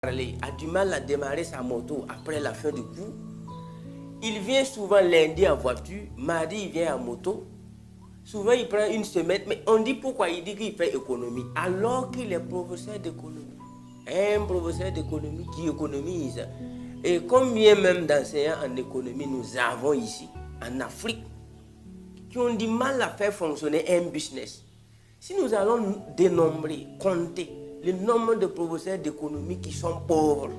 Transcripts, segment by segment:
a du mal à démarrer sa moto après la fin du cours. Il vient souvent lundi en voiture, mardi il vient en moto. Souvent il prend une semaine, mais on dit pourquoi, il dit qu'il fait économie, alors qu'il est professeur d'économie. Un professeur d'économie qui économise. Et combien même d'enseignants en économie nous avons ici, en Afrique, qui ont du mal à faire fonctionner un business. Si nous allons dénombrer, compter le nombre de professeurs d'économie qui sont pauvres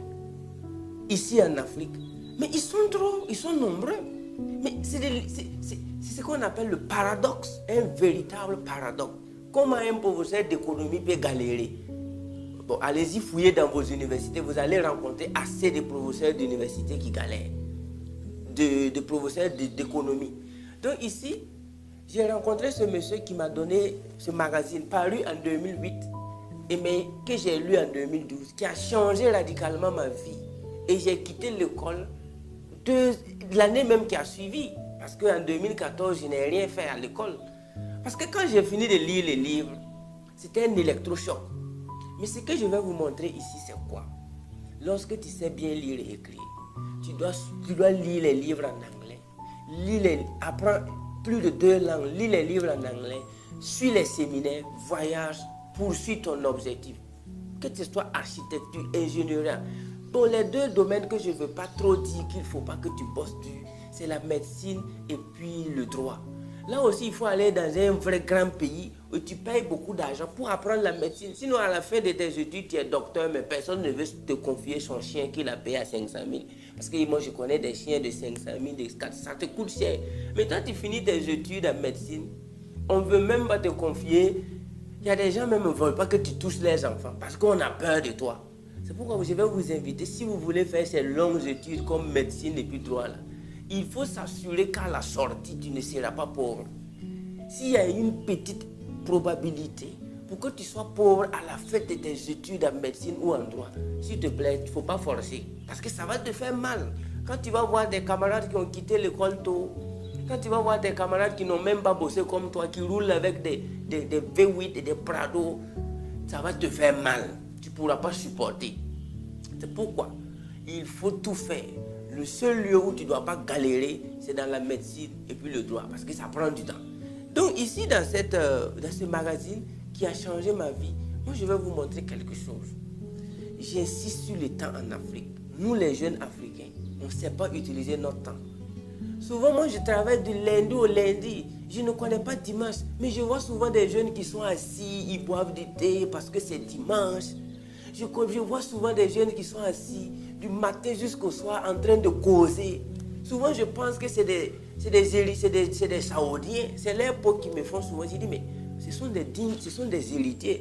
ici en Afrique, mais ils sont nombreux. Mais c'est ce qu'on appelle le paradoxe, un véritable paradoxe. Comment un professeur d'économie peut galérer? Bon, allez-y fouiller dans vos universités, vous allez rencontrer assez de professeurs d'université qui galèrent, de professeurs d'économie. Donc ici, j'ai rencontré ce monsieur qui m'a donné ce magazine paru en 2008, mais que j'ai lu en 2012, qui a changé radicalement ma vie. Et j'ai quitté l'école l'année même qui a suivi, parce qu'en 2014, je n'ai rien fait à l'école. Parce que quand j'ai fini de lire les livres, c'était un électrochoc. Mais ce que je vais vous montrer ici, c'est quoi? Lorsque tu sais bien lire et écrire, tu dois lire les livres en anglais, apprends plus de 2 langues, lis les livres en anglais, suis les séminaires, voyage, poursuis ton objectif. Que ce soit architecture, ingénierie. Bon, les 2 domaines que je ne veux pas trop dire qu'il ne faut pas que tu bosses dessus, c'est la médecine et puis le droit. Là aussi, il faut aller dans un vrai grand pays où tu payes beaucoup d'argent pour apprendre la médecine. Sinon, à la fin de tes études, tu es docteur, mais personne ne veut te confier son chien qu'il a payé à 500 000. Parce que moi, je connais des chiens de 500 000, de 400 000, ça te coûte cher. Mais quand tu finis tes études en médecine, on ne veut même pas te confier. Il y a des gens même qui ne veulent pas que tu touches les enfants parce qu'on a peur de toi. C'est pourquoi je vais vous inviter, si vous voulez faire ces longues études comme médecine et puis droit, là, il faut s'assurer qu'à la sortie, tu ne seras pas pauvre. S'il y a une petite probabilité pour que tu sois pauvre à la fin de tes études en médecine ou en droit, s'il te plaît, il ne faut pas forcer. Parce que ça va te faire mal. Quand tu vas voir des camarades qui ont quitté l'école tôt, quand tu vas voir des camarades qui n'ont même pas bossé comme toi, qui roulent avec des V8 et des Prado, ça va te faire mal. Tu ne pourras pas supporter. C'est pourquoi il faut tout faire. Le seul lieu où tu ne dois pas galérer, c'est dans la médecine et puis le droit, parce que ça prend du temps. Donc ici, dans ce magazine qui a changé ma vie, moi je vais vous montrer quelque chose. J'insiste sur le temps en Afrique. Nous les jeunes Africains, on ne sait pas utiliser notre temps. Souvent, moi, je travaille du lundi au lundi. Je ne connais pas dimanche. Mais je vois souvent des jeunes qui sont assis, ils boivent du thé parce que c'est dimanche. Je vois souvent des jeunes qui sont assis du matin jusqu'au soir en train de causer. Souvent, je pense que c'est des Saoudiens. C'est leurs potes qui me font souvent. Je dis, mais ce sont des dignes, ce sont des héritiers.